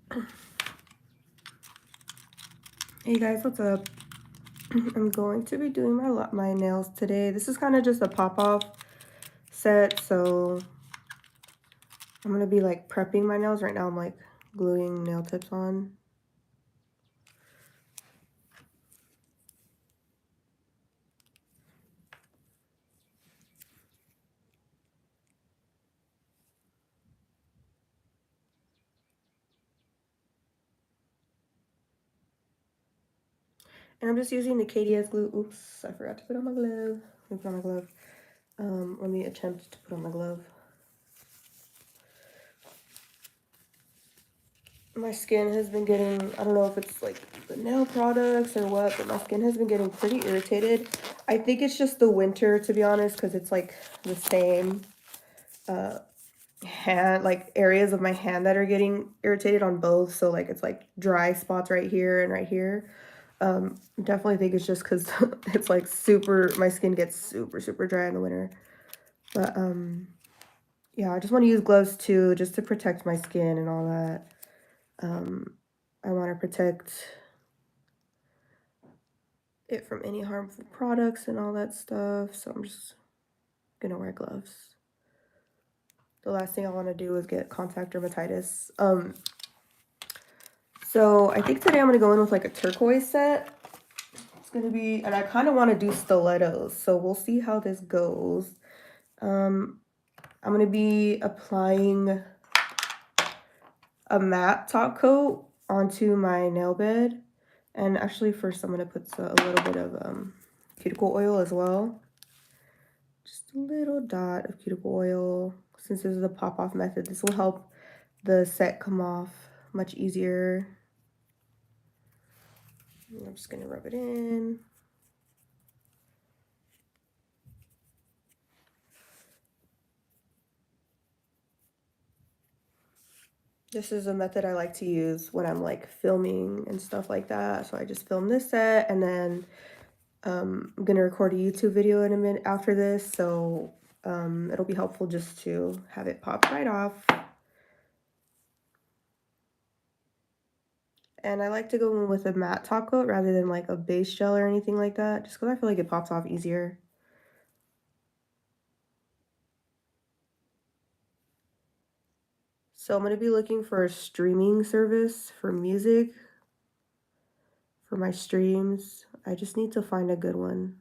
Hey guys, what's up? I'm going to be doing my nails today. This is kind of just a pop-off set, so I'm gonna be like prepping my nails. Right now I'm like gluing nail tips on. And I'm just using the KDS glue. Oops, I forgot to put on my glove. Let me put on my glove. Let me attempt to put on my glove. My skin has been getting, I don't know if it's like the nail products or what, but my skin has been getting pretty irritated. I think it's just the winter, to be honest, because it's like the same hand, like areas of my hand that are getting irritated on both. So like it's like dry spots right here and right here. Definitely think it's just because it's like my skin gets super dry in the winter. But yeah, I just want to use gloves too, just to protect my skin and all that. I want to protect it from any harmful products and all that stuff. So I'm just gonna wear gloves. The last thing I want to do is get contact dermatitis. So I think today I'm gonna go in with like a turquoise set. It's gonna be, and I kind of want to do stilettos. So we'll see how this goes. I'm gonna be applying a matte top coat onto my nail bed. And actually first I'm gonna put a little bit of cuticle oil as well. Just a little dot of cuticle oil. Since this is a pop-off method, this will help the set come off much easier. I'm just gonna rub it in. This is a method I like to use when I'm like filming and stuff like that. So I just film this set, and then I'm gonna record a YouTube video in a minute after this. So it'll be helpful just to have it pop right off. And I like to go in with a matte top coat rather than like a base gel or anything like that, just because I feel like it pops off easier. So I'm going to be looking for a streaming service for music for my streams. I just need to find a good one.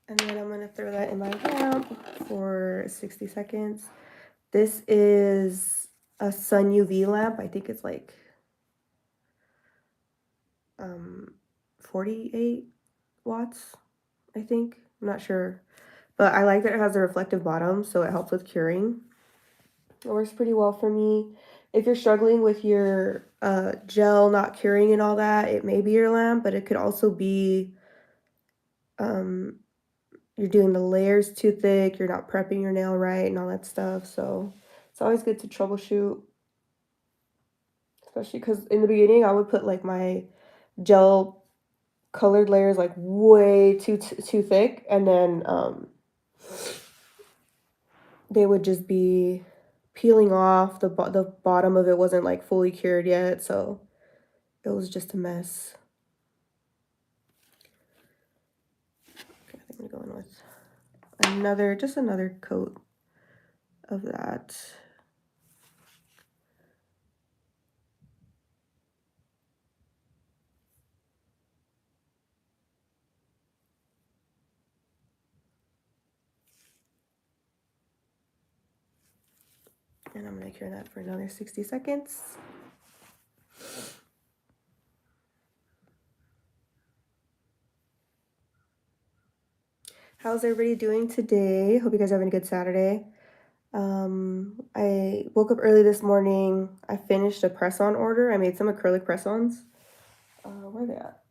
And then I'm going to throw that in my lamp for 60 seconds. This is a Sun UV lamp. I think it's like 48 watts, I think. I'm not sure. But I like that it has a reflective bottom, so it helps with curing. It works pretty well for me. If you're struggling with your gel not curing and all that, it may be your lamp, but it could also be you're doing the layers too thick, you're not prepping your nail right and all that stuff. So it's always good to troubleshoot, especially because in the beginning I would put like my gel colored layers like way too thick, and then they would just be peeling off. The bottom of it wasn't like fully cured yet, so it was just a mess. Okay, I think I'm gonna go in with just another coat of that. And I'm gonna cure that for another 60 seconds. How's everybody doing today? Hope you guys are having a good Saturday. I woke up early this morning. I finished a press-on order. I made some acrylic press-ons. Where are they at?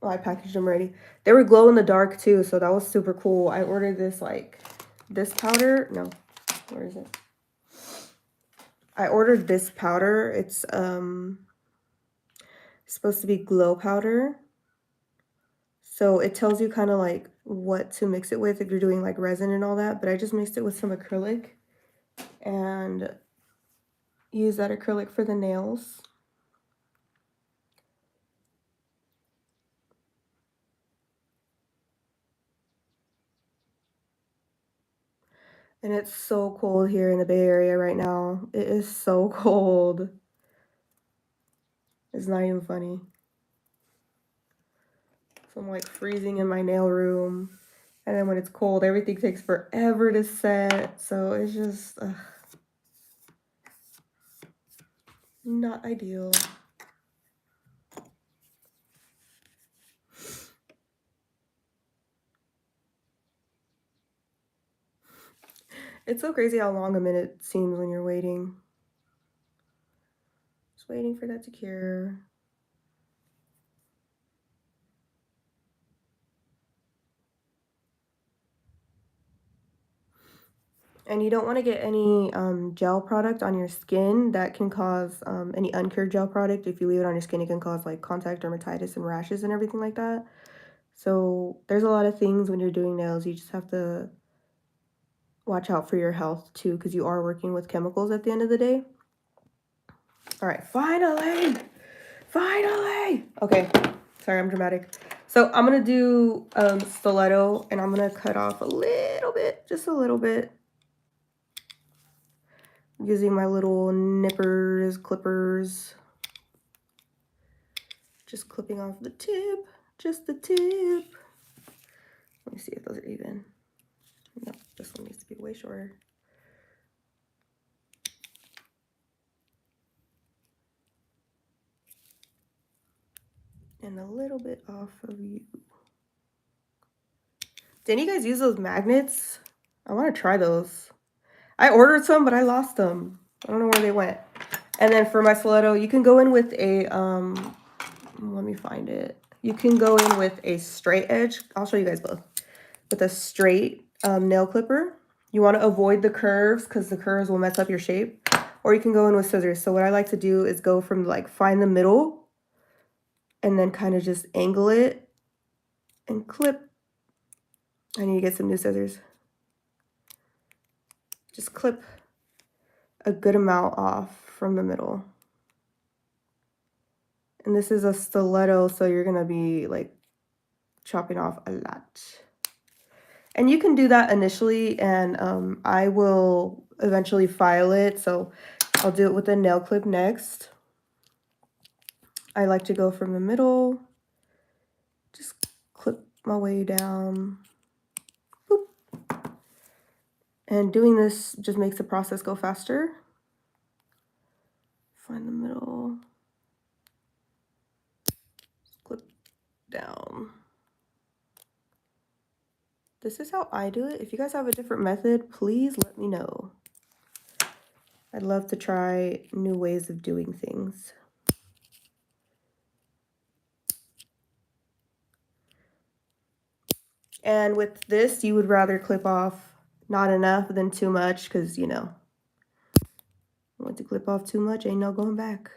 Oh, I packaged them already. They were glow in the dark too, so that was super cool. I ordered this powder. No, where is it? I ordered this powder. It's supposed to be glow powder. So it tells you kind of like what to mix it with if you're doing like resin and all that. But I just mixed it with some acrylic and use that acrylic for the nails. And it's so cold here in the Bay Area right now. It is so cold. It's not even funny. So I'm like freezing in my nail room. And then when it's cold, everything takes forever to set. So it's just not ideal. It's so crazy how long a minute seems when you're waiting. Just waiting for that to cure. And you don't want to get any gel product on your skin. That can cause any uncured gel product. If you leave it on your skin, it can cause like contact dermatitis and rashes and everything like that. So there's a lot of things when you're doing nails. You just have to watch out for your health too, because you are working with chemicals at the end of the day. All right, finally. Okay, sorry, I'm dramatic. So I'm gonna do stiletto, and I'm gonna cut off a little bit, just a little bit, using my little nippers, clippers, just clipping off the tip, just the tip. Let me see if those are even. No, this one needs to be way shorter. And a little bit off of you. Did you guys use those magnets? I want to try those. I ordered some, but I lost them. I don't know where they went. And then for my stiletto, you can go in with a, let me find it. You can go in with a straight edge. I'll show you guys both. With a straight nail clipper. You want to avoid the curves because the curves will mess up your shape. Or you can go in with scissors. So what I like to do is go from like find the middle and then kind of just angle it and clip. I need to get some new scissors. Just clip a good amount off from the middle. And this is a stiletto, so you're going to be like chopping off a lot. And you can do that initially, and I will eventually file it. So I'll do it with a nail clip next. I like to go from the middle, just clip my way down. Boop. And doing this just makes the process go faster. Find the middle, clip down. This is how I do it. If you guys have a different method, please let me know. I'd love to try new ways of doing things. And with this, you would rather clip off not enough than too much because, you know, once you clip off too much, ain't no going back.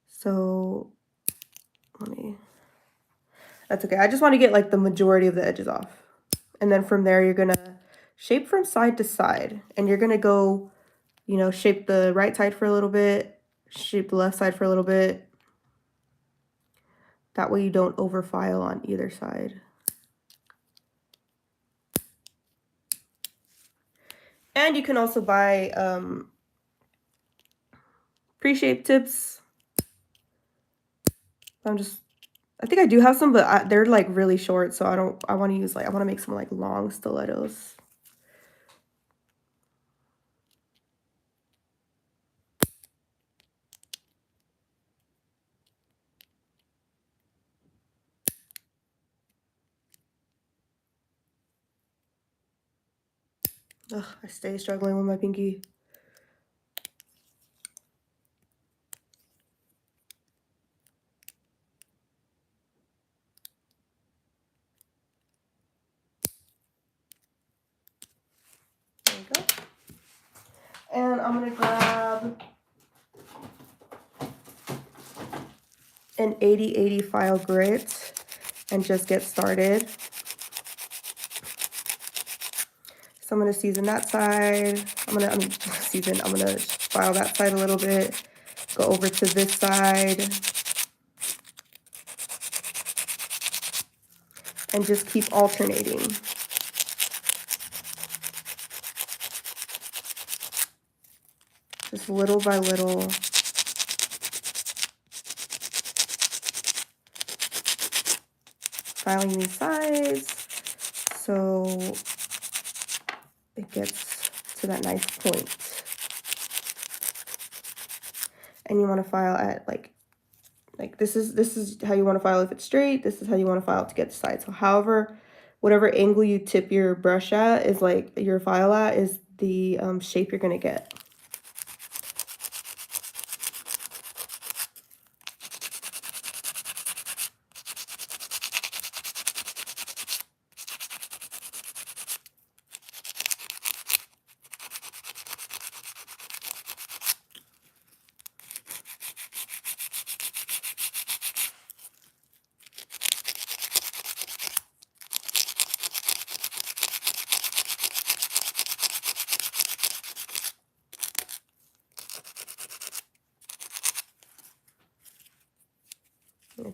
So, that's okay. I just want to get like the majority of the edges off. And then from there, you're going to shape from side to side. And you're going to go, you know, shape the right side for a little bit, shape the left side for a little bit. That way you don't overfile on either side. And you can also buy pre-shaped tips. I think I do have some, but they're like really short, so I want to use like, I want to make some like long stilettos. Ugh, I stay struggling with my pinky. There you go. And I'm gonna grab an 80/80 file grit and just get started. So I'm going to season that side. I'm going to file that side a little bit. Go over to this side. And just keep alternating. Just little by little. Filing these sides so it gets to that nice point. And you want to file at like this is how you want to file if it's straight. This is how you want to file to get the side. So however, whatever angle you tip your brush at is like your file at is the shape you're going to get.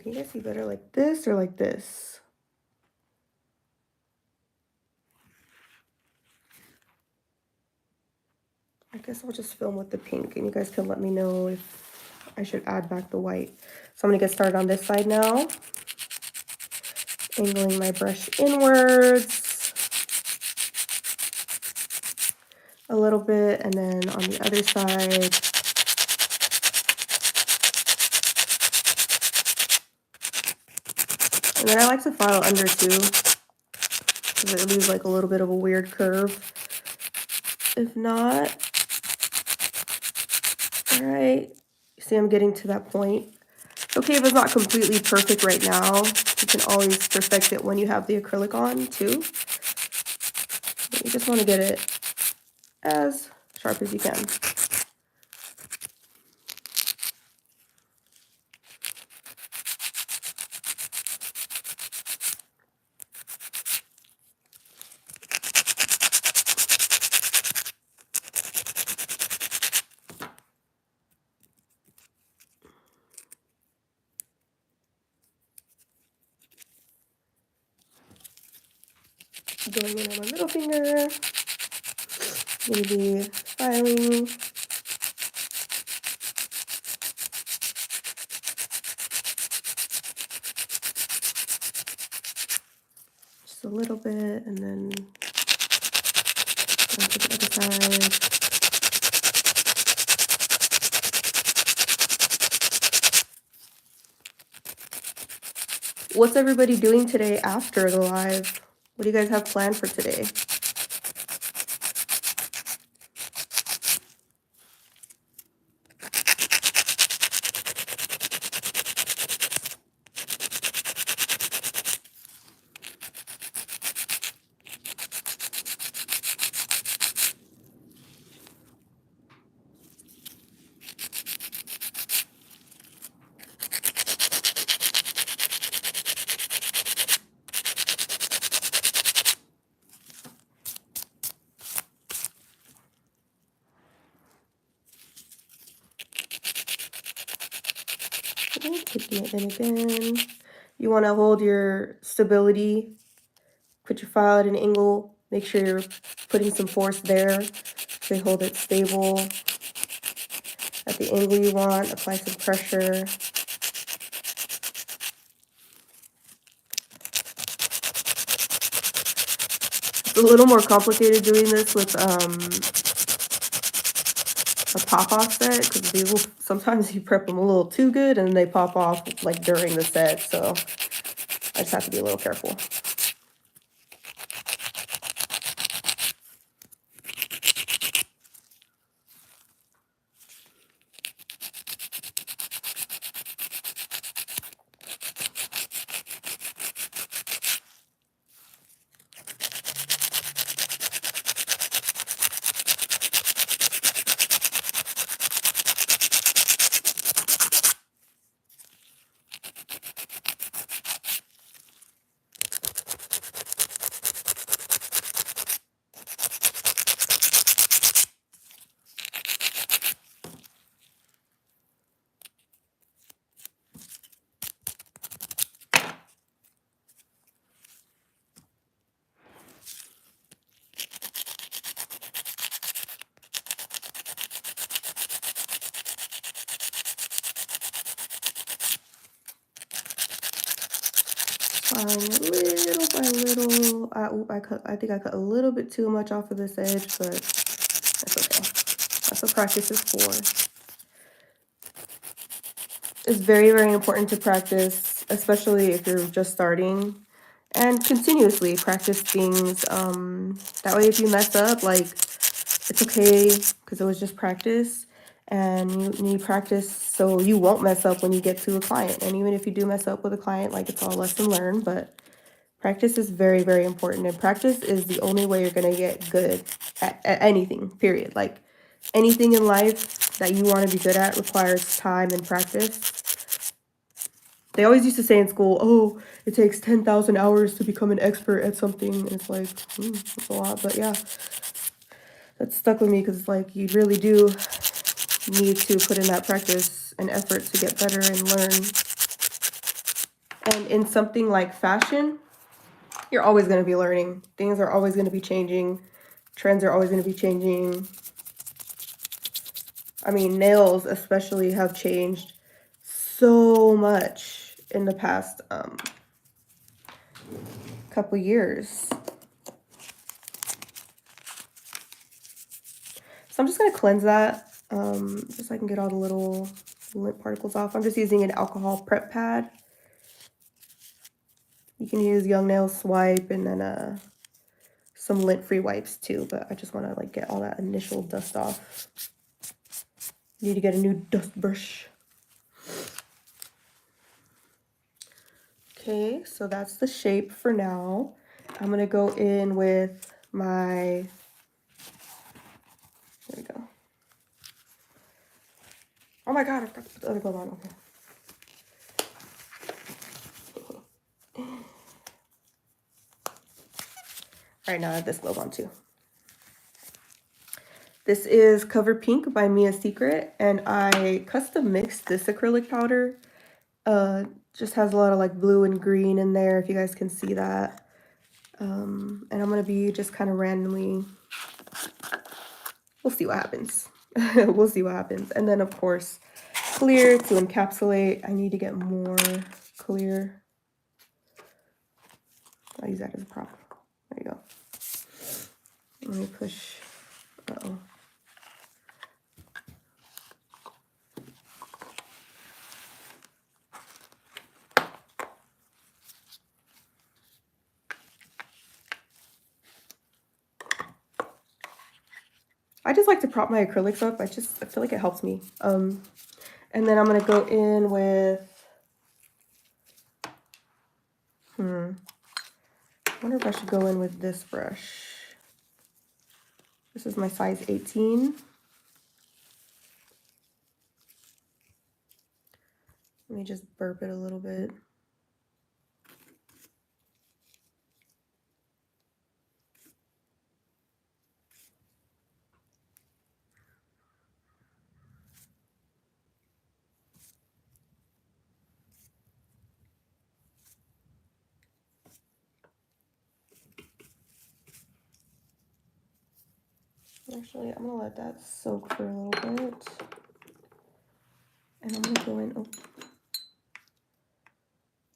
Can you guys see better like this or like this? I guess I'll just film with the pink and you guys can let me know if I should add back the white. So I'm going to get started on this side now. Angling my brush inwards a little bit, and then on the other side, and then I like to file under too, because it leaves like a little bit of a weird curve. If not, all right, see I'm getting to that point. It's okay if it's not completely perfect right now. You can always perfect it when you have the acrylic on too. But you just want to get it as sharp as you can. Going in on my middle finger. I'm going to be filing. Just a little bit, and then to the other side. What's everybody doing today after the live? What do you guys have planned for today? Taking it in again. You want to hold your stability. Put your file at an angle. Make sure you're putting some force there to hold it stable at the angle you want. Apply some pressure. It's a little more complicated doing this with a pop-off set, because these will sometimes you prep them a little too good and they pop off like during the set, so I just have to be a little careful. Applying little by little. I think I cut a little bit too much off of this edge, but that's okay. That's what practice is for. It's very, very important to practice, especially if you're just starting, and continuously practice things. That way, if you mess up, like, it's okay because it was just practice, and you need practice so you won't mess up when you get to a client. And even if you do mess up with a client, like, it's all lesson learned, but practice is very, very important, and practice is the only way you're gonna get good at anything, period. Like, anything in life that you want to be good at requires time and practice. They always used to say in school, oh, it takes 10,000 hours to become an expert at something. And it's like, that's a lot. But yeah, that stuck with me because it's like you really do need to put in that practice and effort to get better and learn. And in something like fashion, you're always going to be learning. Things are always going to be changing. Trends are always going to be changing. I mean, nails especially have changed so much in the past couple years. So I'm just going to cleanse that just so I can get all the little lint particles off. I'm just using an alcohol prep pad. You can use Young Nail Swipe and then some lint-free wipes too, but I just want to like get all that initial dust off. Need to get a new dust brush. Okay, so that's the shape for now. I'm going to go in with my, there we go. Oh my God, I forgot to put the other glove on, okay. All right, now I have this glove on too. This is Cover Pink by Mia Secret, and I custom mixed this acrylic powder. Just has a lot of like blue and green in there, if you guys can see that. And I'm gonna be just kind of randomly, we'll see what happens. We'll see what happens. And then of course, clear to encapsulate. I need to get more clear. I'll use that as a prop. There you go. Let me push. Uh-oh. I just like to prop my acrylics up. I feel like it helps me. And then I'm gonna go in with, I wonder if I should go in with this brush. This is my size 18. Let me just burp it a little bit. Actually, I'm gonna let that soak for a little bit. And I'm gonna go in, oh.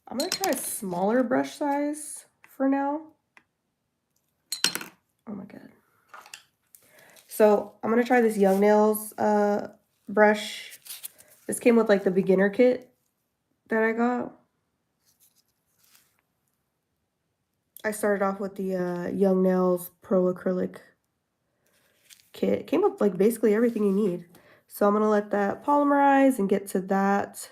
I'm gonna try a smaller brush size for now. Oh my God. So I'm gonna try this Young Nails brush. This came with like the beginner kit that I got. I started off with the Young Nails Pro Acrylic kit. It came with like basically everything you need. So I'm gonna let that polymerize and get to that,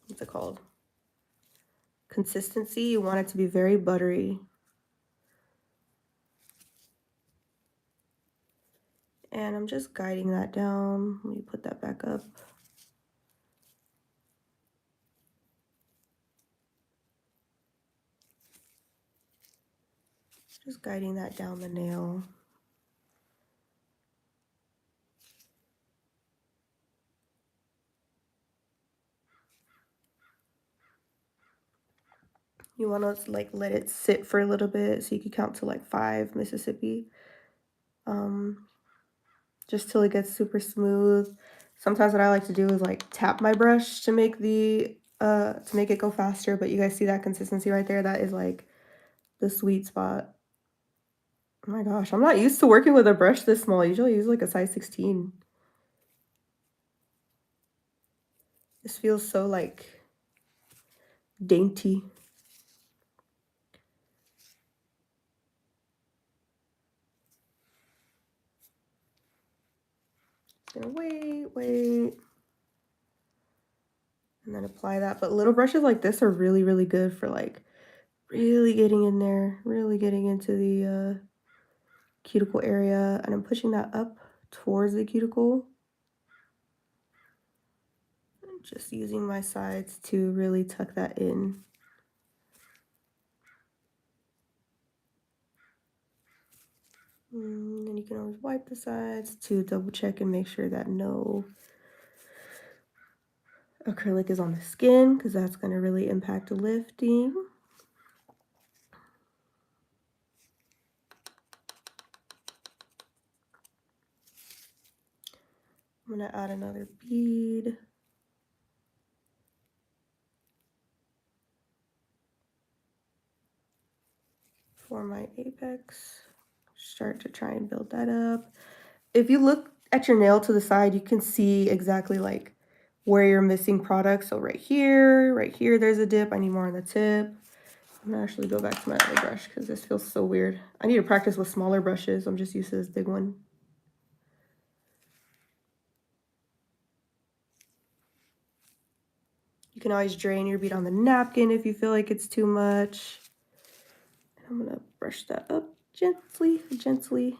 what's it called? Consistency. You want it to be very buttery. And I'm just guiding that down. Let me put that back up. Just guiding that down the nail. You want to like let it sit for a little bit so you can count to like 5 Mississippi. Just till it gets super smooth. Sometimes what I like to do is like tap my brush to make the to make it go faster, but you guys see that consistency right there? That is like the sweet spot. Oh my gosh, I'm not used to working with a brush this small. I usually use like a size 16. This feels so like dainty. Gonna wait, and then apply that. But little brushes like this are really, really good for like really getting in there, really getting into the cuticle area. And I'm pushing that up towards the cuticle. Just using my sides to really tuck that in. And you can always wipe the sides to double check and make sure that no acrylic is on the skin, because that's going to really impact the lifting. I'm going to add another bead. For my apex. Start to try and build that up. If you look at your nail to the side, you can see exactly like where you're missing product. So right here, there's a dip. I need more on the tip. I'm gonna actually go back to my other brush because this feels so weird. I need to practice with smaller brushes. I'm just used to this big one. You can always drain your bead on the napkin if you feel like it's too much. I'm gonna brush that up gently.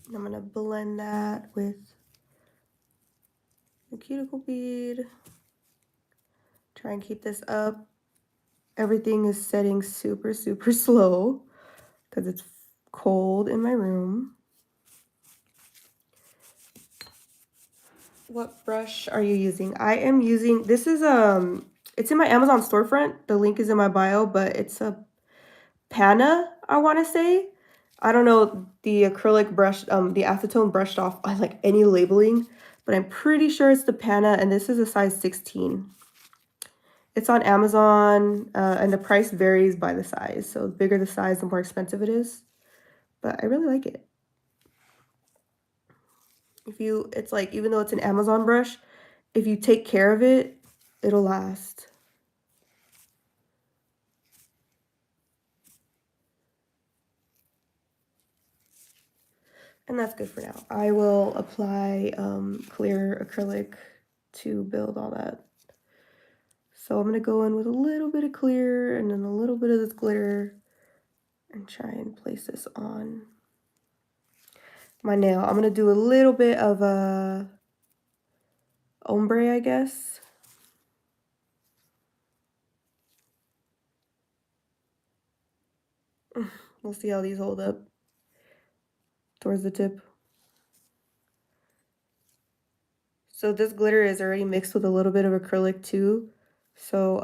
And I'm gonna blend that with the cuticle bead. Try and keep this up. Everything is setting super slow because it's cold in my room. What brush are you using? I am using, this is it's in my Amazon storefront. The link is in my bio, but it's a Pana, I want to say. I don't know the acrylic brush, the acetone brushed off on like any labeling, but I'm pretty sure it's the Pana, and this is a size 16. It's on Amazon, and the price varies by the size. So the bigger the size, the more expensive it is. But I really like it. It's like, even though it's an Amazon brush, if you take care of it, it'll last. And that's good for now. I will apply clear acrylic to build all that. So I'm going to go in with a little bit of clear and then a little bit of this glitter and try and place this on my nail. I'm going to do a little bit of a ombre, I guess. We'll see how these hold up towards the tip. So this glitter is already mixed with a little bit of acrylic too. So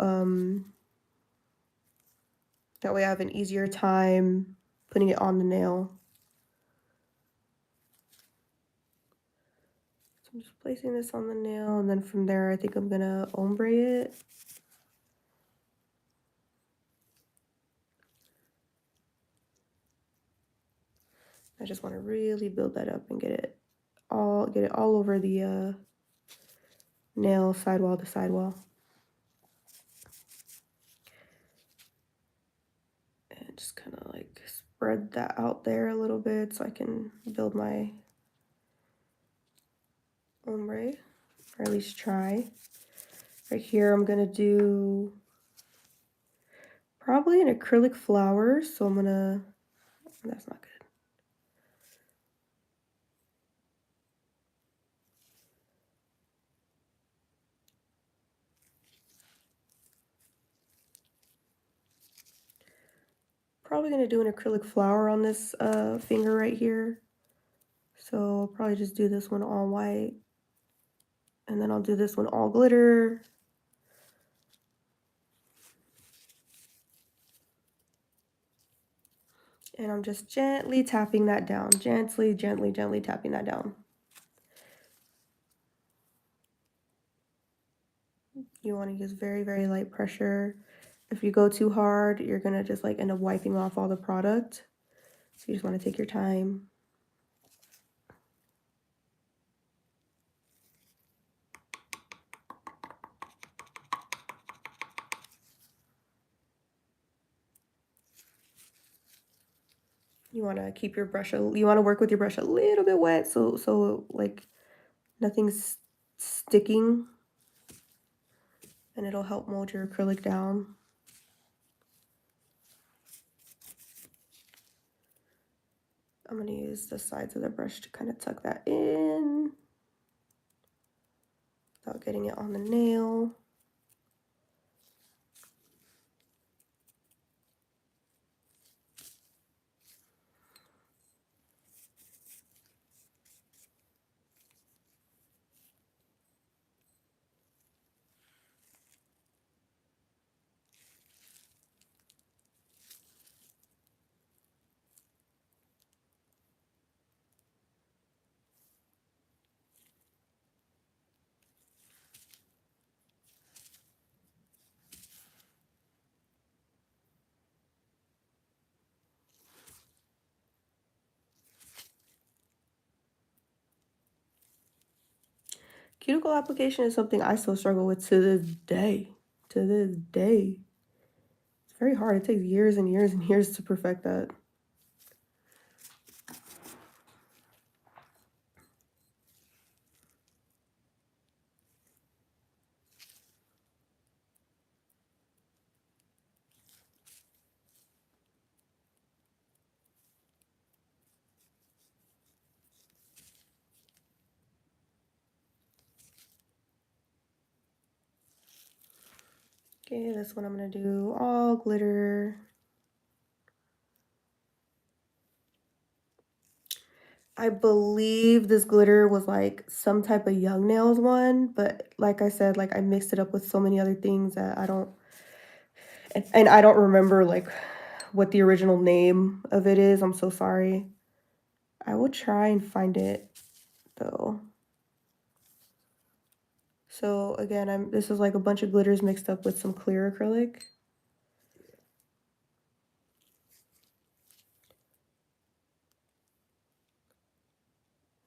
that way I have an easier time putting it on the nail. So I'm just placing this on the nail, and then from there I think I'm gonna ombre it. I just want to really build that up and get it all over the nail, sidewall to sidewall. And just kind of like spread that out there a little bit so I can build my ombre. or at least try. Right here, I'm gonna do probably an acrylic flower, so I'm gonna, that's not good. Probably gonna do an acrylic flower on this finger right here. So I'll probably just do this one all white. And then I'll do this one all glitter. And I'm just gently tapping that down. Gently, gently, gently tapping that down. You want to use very, very light pressure. If you go too hard, you're gonna just like end up wiping off all the product. So you just want to take your time. You want to keep your brush, you want to work with your brush a little bit wet so like nothing's sticking, and it'll help mold your acrylic down. I'm going to use the sides of the brush to kind of tuck that in without getting it on the nail. Cuticle application is something I still struggle with to this day. To this day. It's very hard. It takes years and years and years to perfect that. Okay, this one I'm going to do all glitter. I believe this glitter was like some type of Young Nails one, but like I said, like I mixed it up with so many other things that I don't, and I don't remember like what the original name of it is. I'm so sorry. I will try and find it though. So again, this is like a bunch of glitters mixed up with some clear acrylic.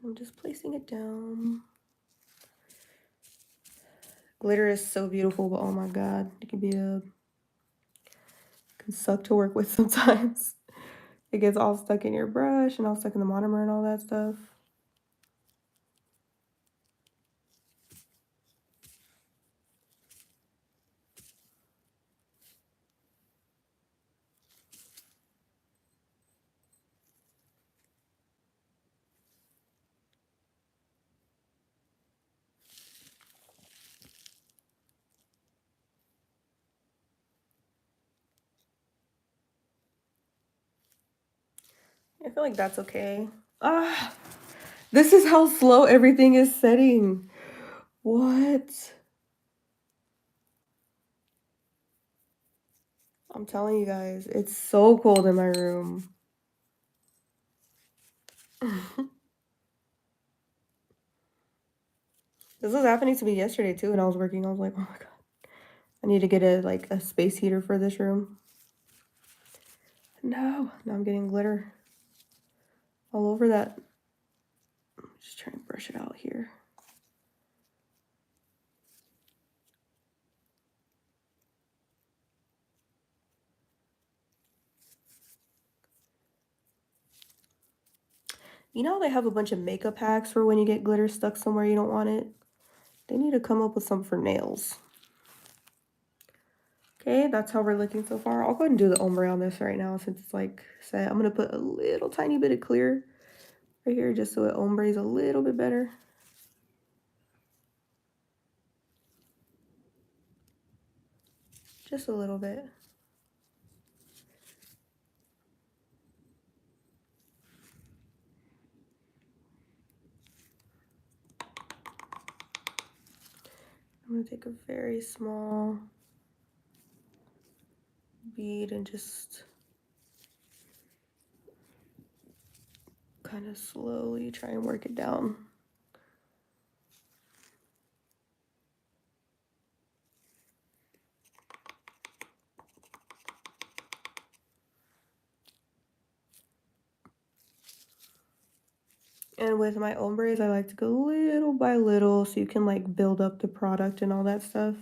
I'm just placing it down. Glitter is so beautiful, but oh my god, it can suck to work with sometimes. It gets all stuck in your brush and all stuck in the monomer and all that stuff. I feel like that's okay. Ah, this is how slow everything is setting. What? I'm telling you guys, it's so cold in my room. This was happening to me yesterday too, and I was working. I was like, oh my god, I need to get a space heater for this room. No, now I'm getting glitter all over that. I'm just trying to brush it out here. You know they have a bunch of makeup hacks for when you get glitter stuck somewhere you don't want it? They need to come up with some for nails. Okay, that's how we're looking so far. I'll go ahead and do the ombre on this right now since it's like set. I'm going to put a little tiny bit of clear right here just so it ombres a little bit better. Just a little bit. I'm going to take a very small bead and just kind of slowly try and work it down. And with my ombres, I like to go little by little so you can like build up the product and all that stuff.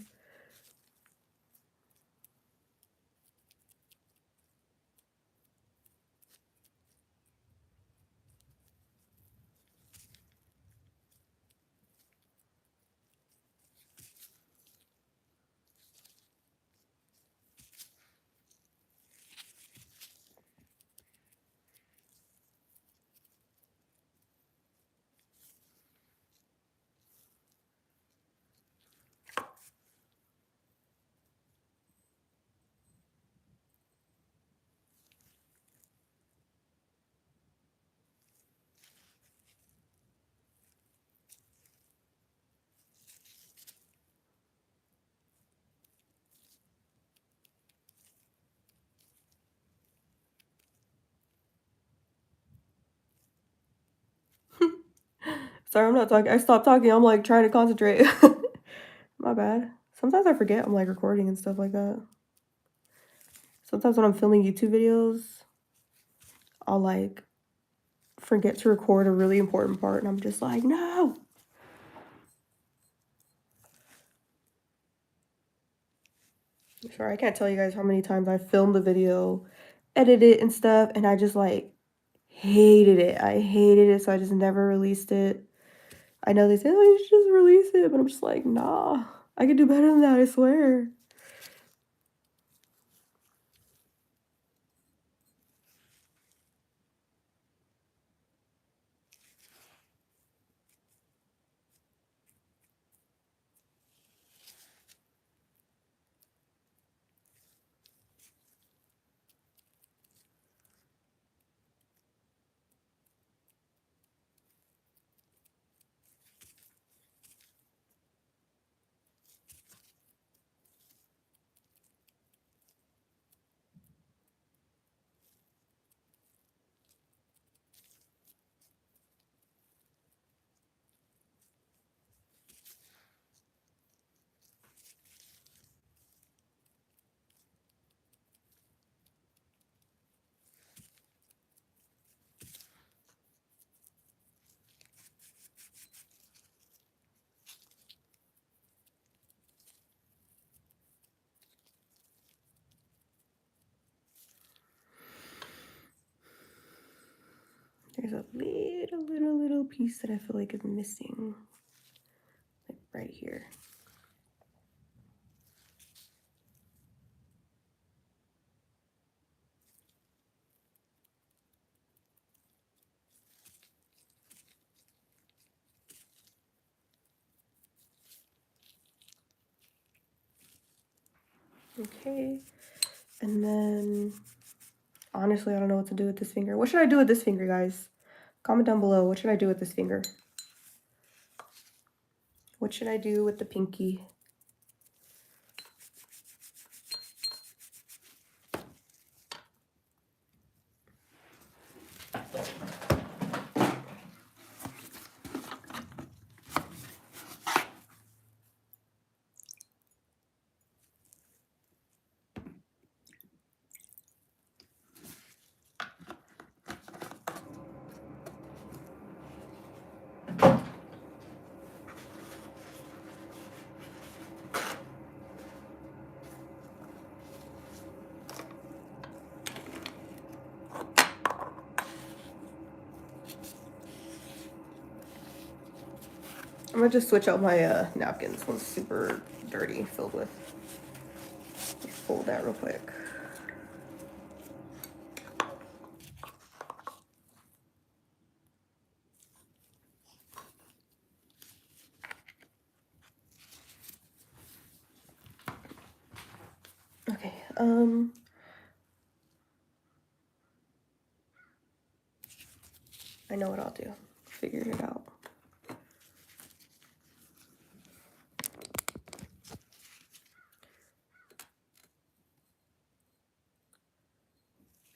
Sorry, I'm not talking. I stopped talking. I'm like trying to concentrate. My bad. Sometimes I forget I'm like recording and stuff like that. Sometimes when I'm filming YouTube videos, I'll like forget to record a really important part and I'm just like, no. Sorry, I can't tell you guys how many times I filmed the video, edit it and stuff, and I just like hated it. I hated it, so I just never released it. I know they say, oh, you should just release it, but I'm just like, nah, I can do better than that, I swear. There's a little piece that I feel like is missing, like right here. Okay, and then honestly, I don't know what to do with this finger. What should I do with this finger, guys? Comment down below. What should I do with this finger? What should I do with the pinky? I'm gonna just switch out my napkins. One's super dirty, filled with. Fold that real quick. Okay, I know what I'll do. Figured it out.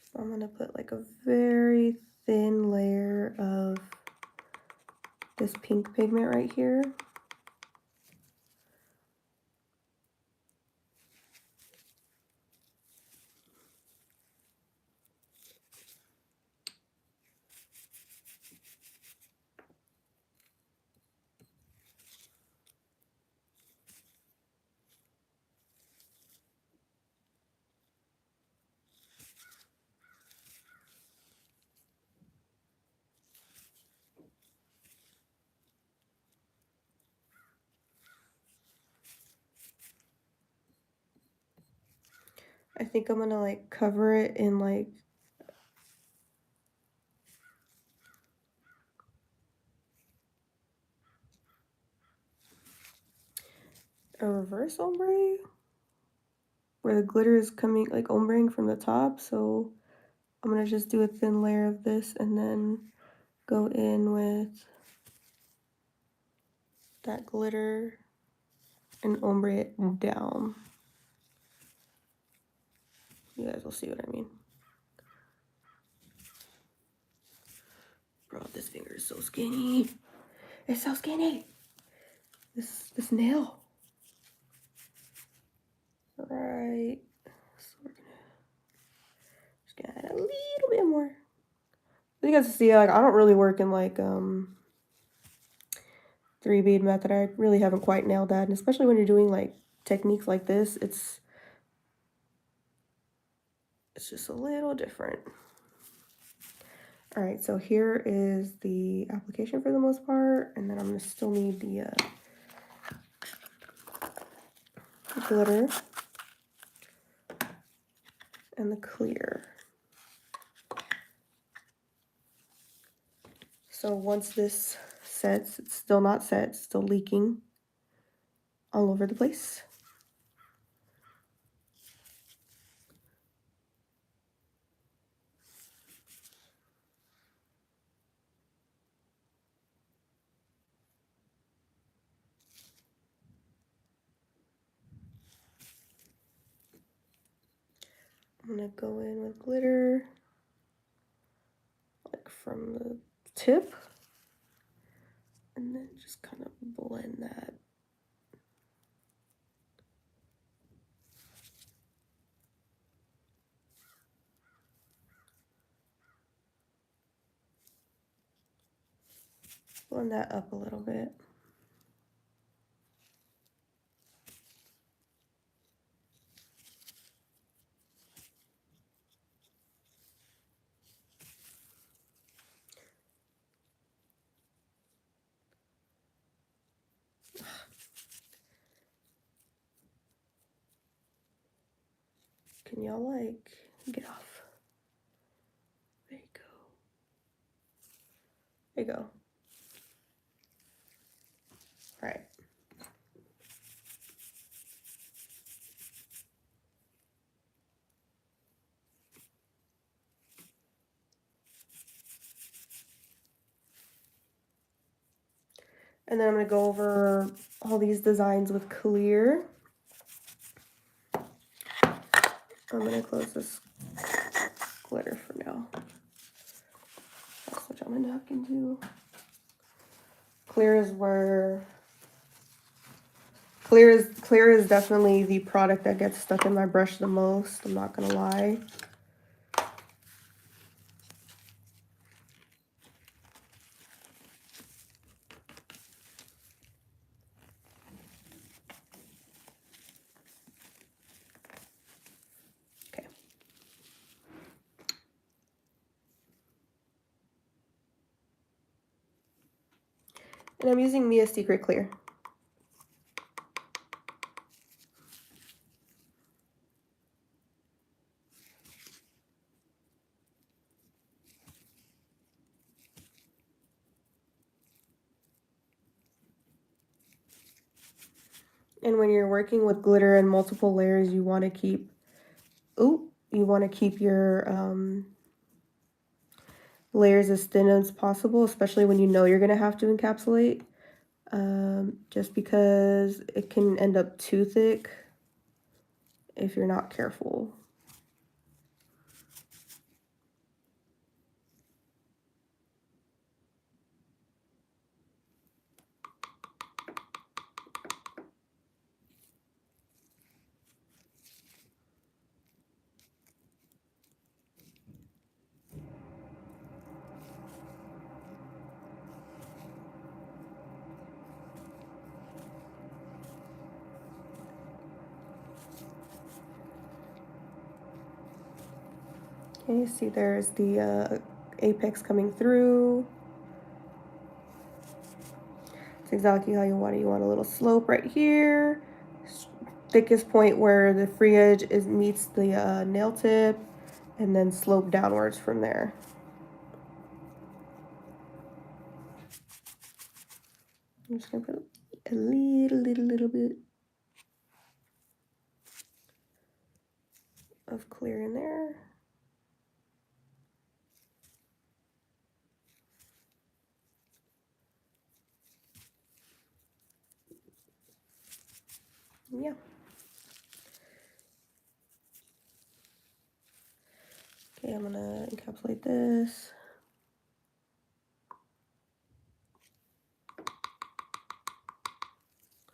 So I'm gonna put like a very thin layer of this pink pigment right here. I think I'm gonna like cover it in like a reverse ombre where the glitter is coming like ombreing from the top. So I'm gonna just do a thin layer of this and then go in with that glitter and ombre it down. You guys will see what I mean. Bro, this finger is so skinny. It's so skinny. This nail. Alright. So we're just gonna add a little bit more. You guys see, like I don't really work in like 3-bead method. I really haven't quite nailed that. And especially when you're doing like techniques like this, it's just a little different. All right, so here is the application for the most part, and then I'm gonna still need the glitter and the clear. So once this sets, it's still not set, it's still leaking all over the place. I'm gonna go in with glitter, like from the tip, and then just kind of blend that. Blend that up a little bit. Can y'all like get off? There you go. There you go. All right. And then I'm gonna go over all these designs with clear. I'm gonna close this glitter for now. I'll switch out my napkin too. Clear is definitely the product that gets stuck in my brush the most. I'm not gonna lie. Okay. And I'm using Mia Secret Clear. And when you're working with glitter and multiple layers, you want to keep, your layers as thin as possible, especially when you know you're going to have to encapsulate, just because it can end up too thick if you're not careful. Okay, see there's the apex coming through. It's exactly how you want it. You want a little slope right here. Thickest point where the free edge meets the nail tip, and then slope downwards from there. I'm just gonna put a little bit of clear in there. Yeah. Okay, I'm gonna encapsulate this.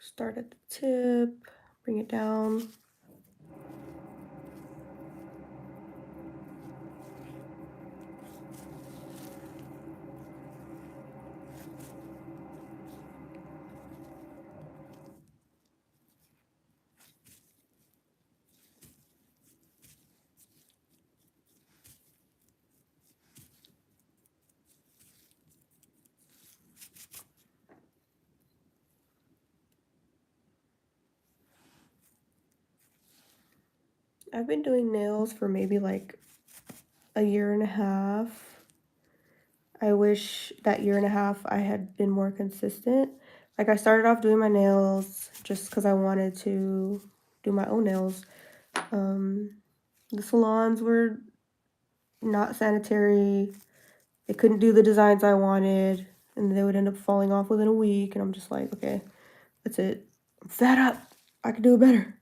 Start at the tip, bring it down. I've been doing nails for maybe like a year and a half. I wish that year and a half I had been more consistent. Like I started off doing my nails just because I wanted to do my own nails. The salons were not sanitary. They couldn't do the designs I wanted, and they would end up falling off within a week. And I'm just like, okay, that's it. I'm fed up. I could do it better.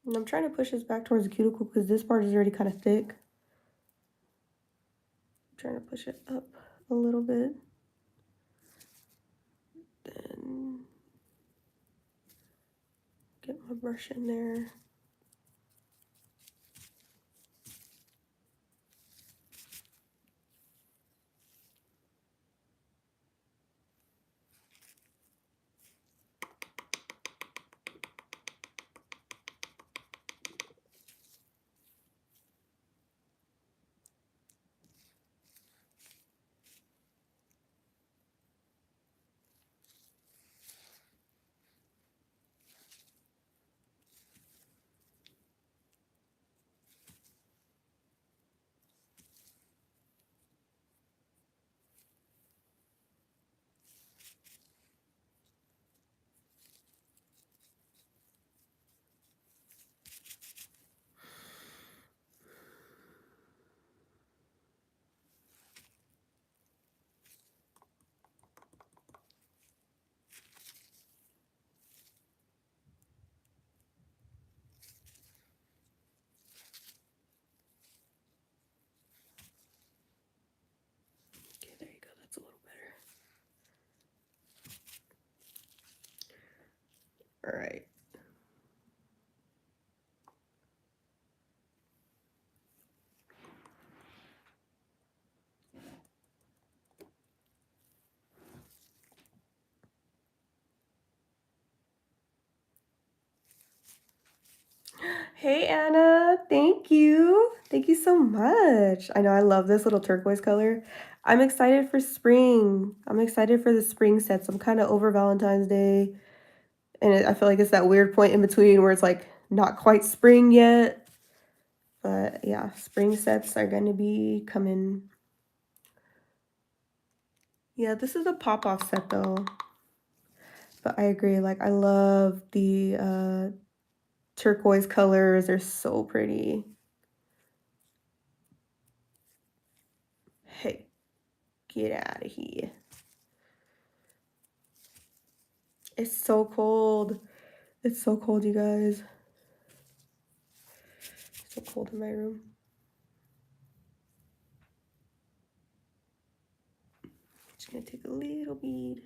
And I'm trying to push this back towards the cuticle because this part is already kind of thick. I'm trying to push it up a little bit. Then get my brush in there. All right. Hey Anna, thank you. Thank you so much. I know I love this little turquoise color. I'm excited for spring. I'm excited for the spring sets. I'm kind of over Valentine's Day, and I feel like it's that weird point in between where it's like not quite spring yet. But yeah, spring sets are going to be coming. Yeah, this is a pop-off set though. But I agree, like I love the turquoise colors. They're so pretty. Hey, get out of here. It's so cold. It's so cold, you guys. It's so cold in my room. Just gonna take a little bead.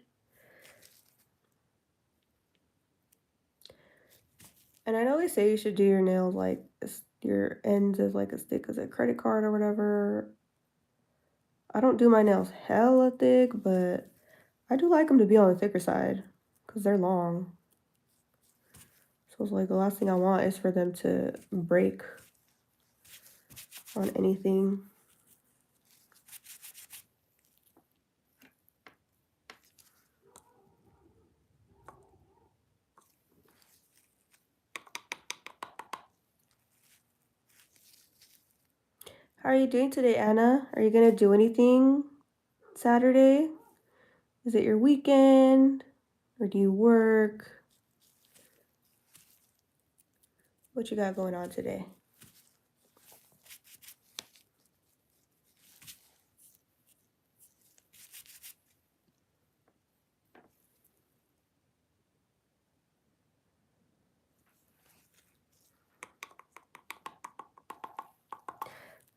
And I know they say you should do your nails like your ends as like as thick as a credit card or whatever. I don't do my nails hella thick, but I do like them to be on the thicker side because they're long. So it's like the last thing I want is for them to break on anything. How are you doing today, Anna? Are you gonna do anything Saturday? Is it your weekend? Or do you work? What you got going on today?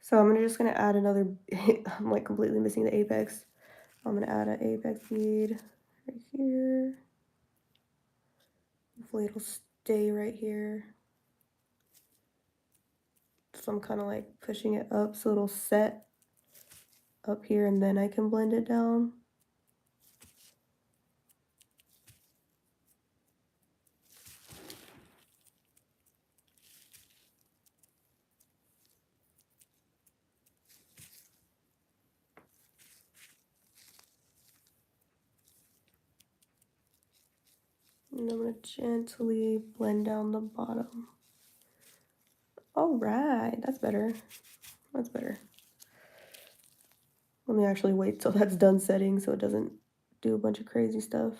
So I'm just gonna add another, I'm like completely missing the apex. I'm gonna add an apex bead right here. Hopefully it'll stay right here. So I'm kind of like pushing it up so it'll set up here and then I can blend it down. And I'm gonna gently blend down the bottom. All right, that's better. That's better. Let me actually wait till that's done setting so it doesn't do a bunch of crazy stuff.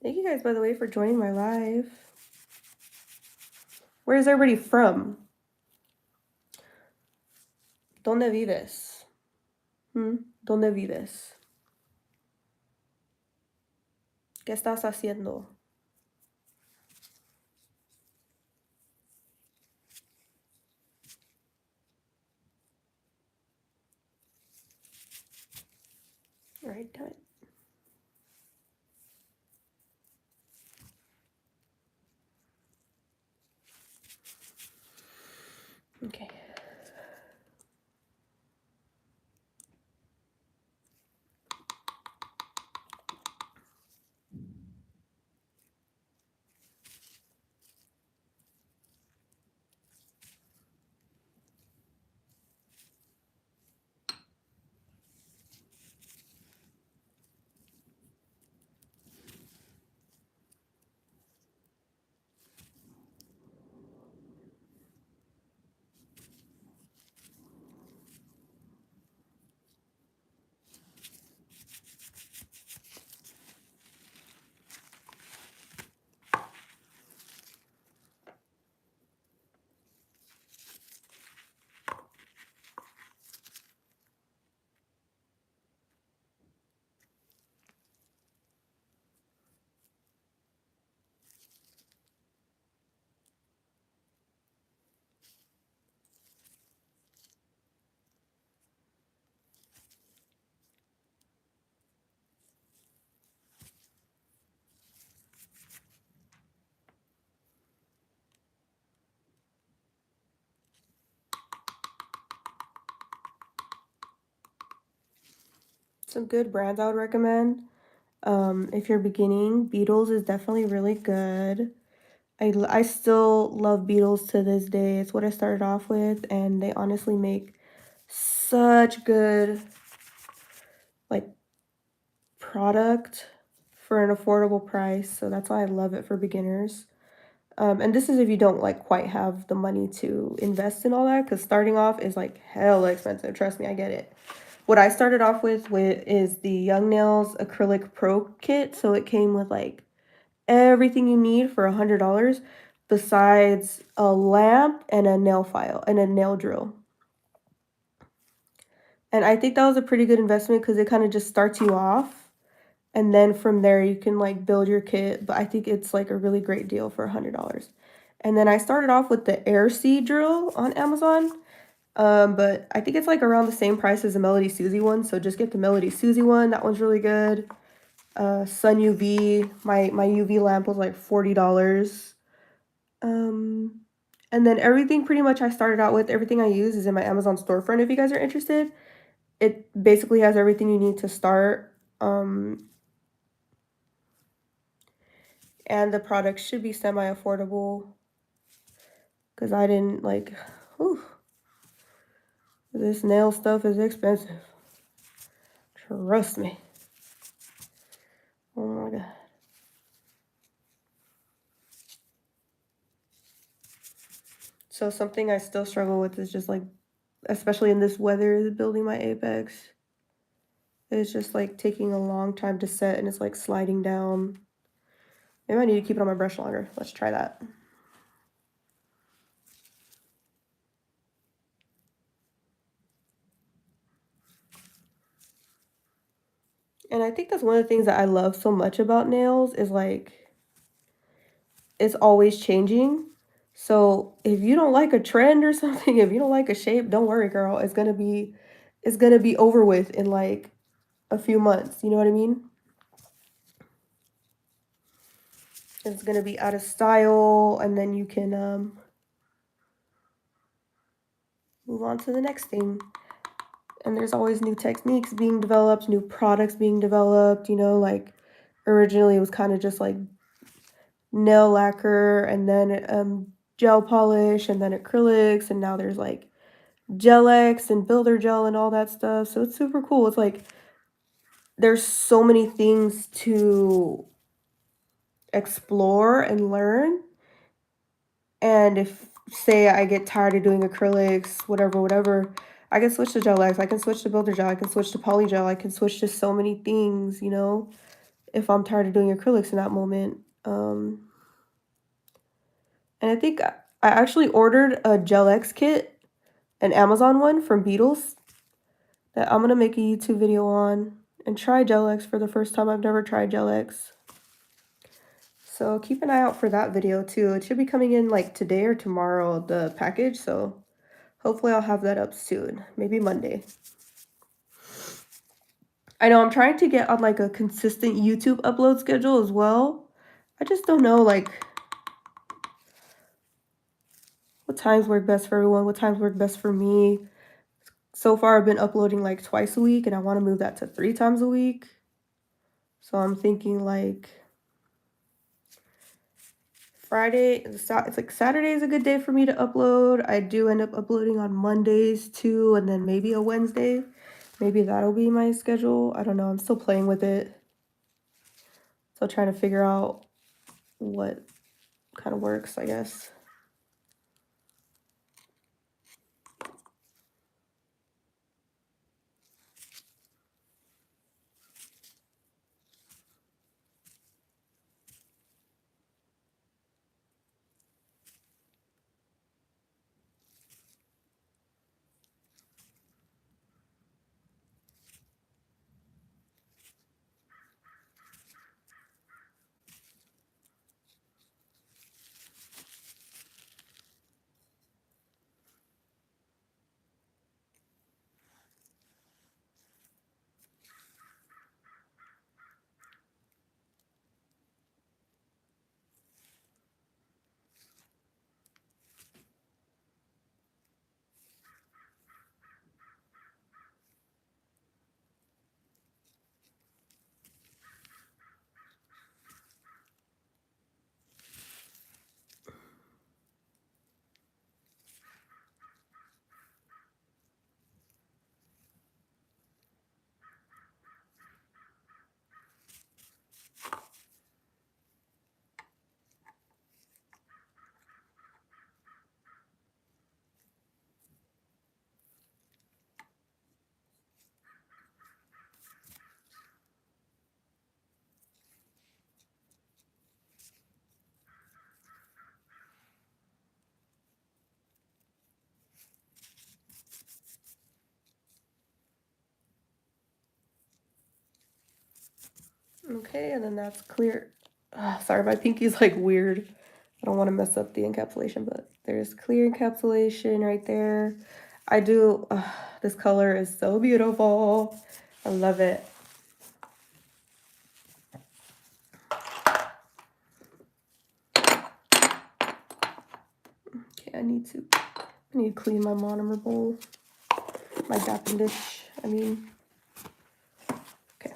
Thank you guys, by the way, for joining my live. Where is everybody from? ¿Dónde vives? ¿Dónde vives? ¿Qué estás haciendo? All right, done. Okay. Some good brands I would recommend. If you're beginning, Beetles is definitely really good. I still love Beetles to this day. It's what I started off with, and they honestly make such good like product for an affordable price. So that's why I love it for beginners. And this is if you don't like quite have the money to invest in all that, because starting off is like hella expensive. Trust me, I get it. What I started off with is the Young Nails Acrylic Pro Kit. So it came with like everything you need for $100 besides a lamp and a nail file and a nail drill. And I think that was a pretty good investment because it kind of just starts you off. And then from there you can like build your kit. But I think it's like a really great deal for $100. And then I started off with the Air Seed drill on Amazon. But I think it's like around the same price as the Melody Susie one. So just get the Melody Susie one. That one's really good. Sun UV. My UV lamp was like $40. And then everything pretty much I started out with, everything I use is in my Amazon storefront if you guys are interested. It basically has everything you need to start. And the product should be semi-affordable because I didn't like, whew, this nail stuff is expensive. Trust me. Oh my God. So something I still struggle with is just like, especially in this weather, building my Apex. It's just like taking a long time to set and it's like sliding down. Maybe I need to keep it on my brush longer. Let's try that. And I think that's one of the things that I love so much about nails is like, it's always changing. So if you don't like a trend or something, if you don't like a shape, don't worry, girl. It's gonna be over with in like a few months. You know what I mean? It's gonna be out of style, and then you can move on to the next thing. And there's always new techniques being developed, new products being developed. You know, like originally it was kind of just like nail lacquer, and then gel polish, and then acrylics, and now there's like Gel-X and Builder Gel and all that stuff. So it's super cool. It's like there's so many things to explore and learn. And if, say, I get tired of doing acrylics, whatever, I can switch to Gel-X. I can switch to Builder Gel. I can switch to Polygel. I can switch to so many things, you know, if I'm tired of doing acrylics in that moment. And I think I actually ordered a Gel-X kit, an Amazon one from Beetles, that I'm gonna make a YouTube video on and try Gel-X for the first time. I've never tried Gel-X. So keep an eye out for that video too. It should be coming in like today or tomorrow, the package. So hopefully I'll have that up soon, maybe Monday. I know I'm trying to get on like a consistent YouTube upload schedule as well. I just don't know like what times work best for everyone, what times work best for me. So far I've been uploading like twice a week and I want to move that to 3 times a week. So I'm thinking like Friday, it's like Saturday is a good day for me to upload. I do end up uploading on Mondays too, and then maybe a Wednesday. Maybe that'll be my schedule. I don't know. I'm still playing with it. Still trying to figure out what kind of works, I guess. Okay, and then that's clear. Sorry, my pinky's like weird. I don't want to mess up the encapsulation, but there's clear encapsulation right there. I do, this color is so beautiful. I love it. Okay, I need to clean my monomer bowl, my dapping dish, I mean. Okay.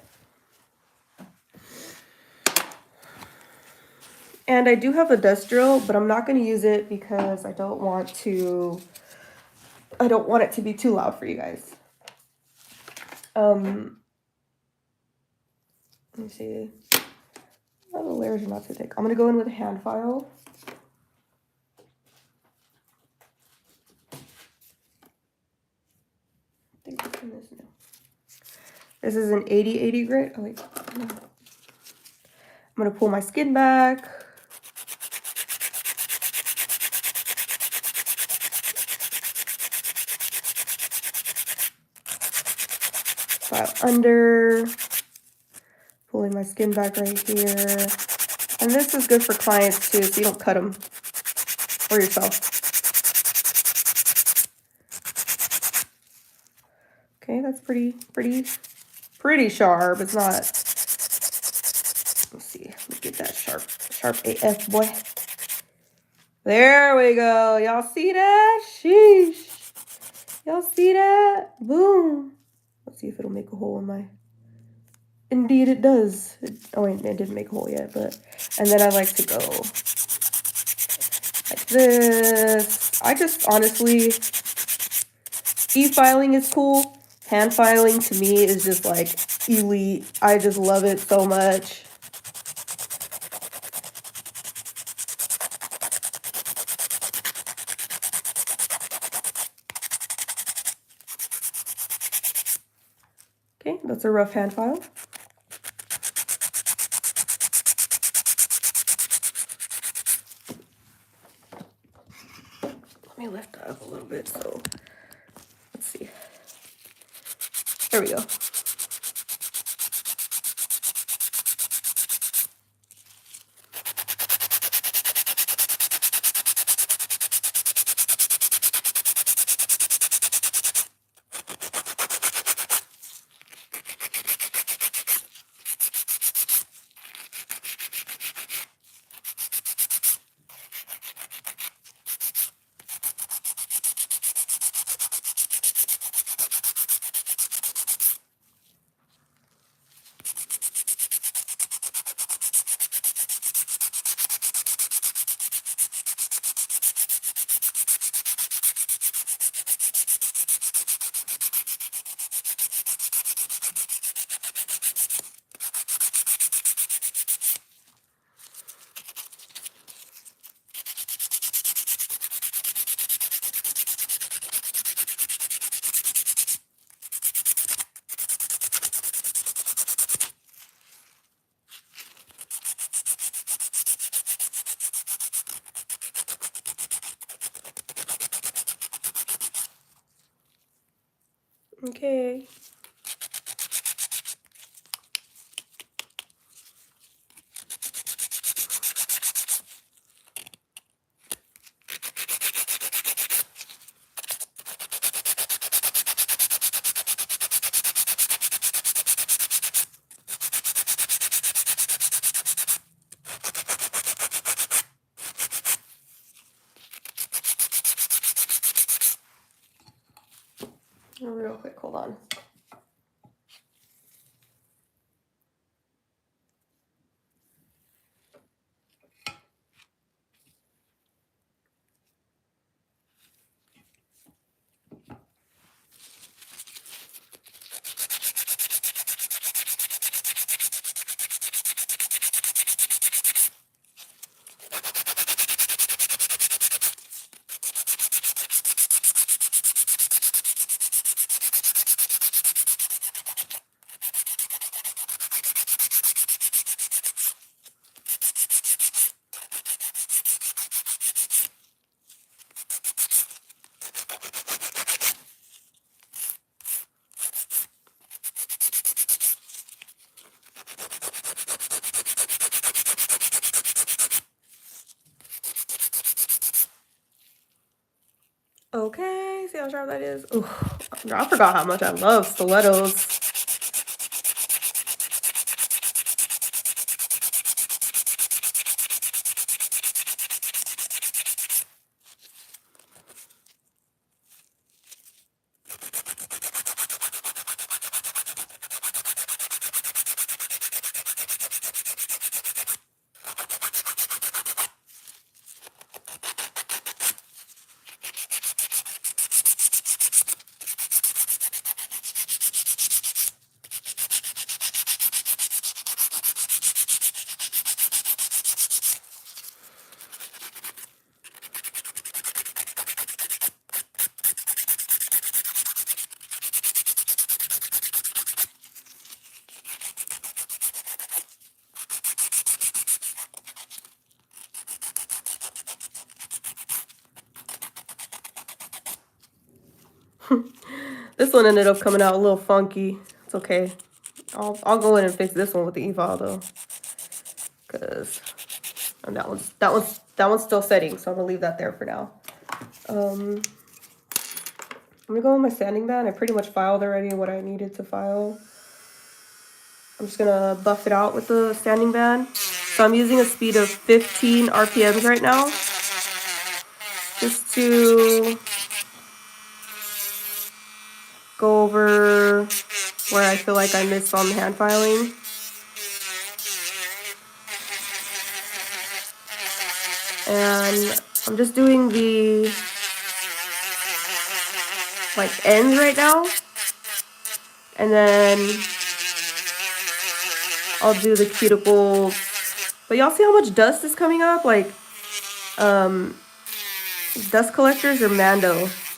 And I do have a dust drill, but I'm not going to use it because I don't want it to be too loud for you guys. Let me see. Oh, the layers are not so thick. I'm going to go in with a hand file. I think it's in this now. This is an 80/80 grit. Oh, wait. No. I'm going to pull my skin back. File under. Pulling my skin back right here. And this is good for clients too, so you don't cut them. Or yourself. Okay, that's pretty sharp. It's not. Let's see. Let me get that sharp AF, boy. There we go. Y'all see that? Sheesh. Y'all see that? Boom. Let's see if it'll make a hole in my. Indeed, it does. Oh wait, it didn't make a hole yet, but. And then I like to go like this. I just honestly. E-filing is cool. Hand filing to me is just like elite. I just love it so much. Okay, that's a rough hand file. Let me lift that up a little bit so, let's see. There we go. Okay. Real quick, hold on. Okay, see how sharp that is? Ooh, I forgot how much I love stilettos. This one ended up coming out a little funky. It's okay. I'll go in and fix this one with the e-file though, because that one's still setting, so I'm gonna leave that there for now. I'm gonna go with my sanding band. I pretty much filed already what I needed to file. I'm just gonna buff it out with the sanding band. So I'm using a speed of 15 RPMs right now, just to go over where I feel like I missed on the hand filing. And I'm just doing the like ends right now, and then I'll do the cuticle. But y'all see how much dust is coming up? Like, dust collectors are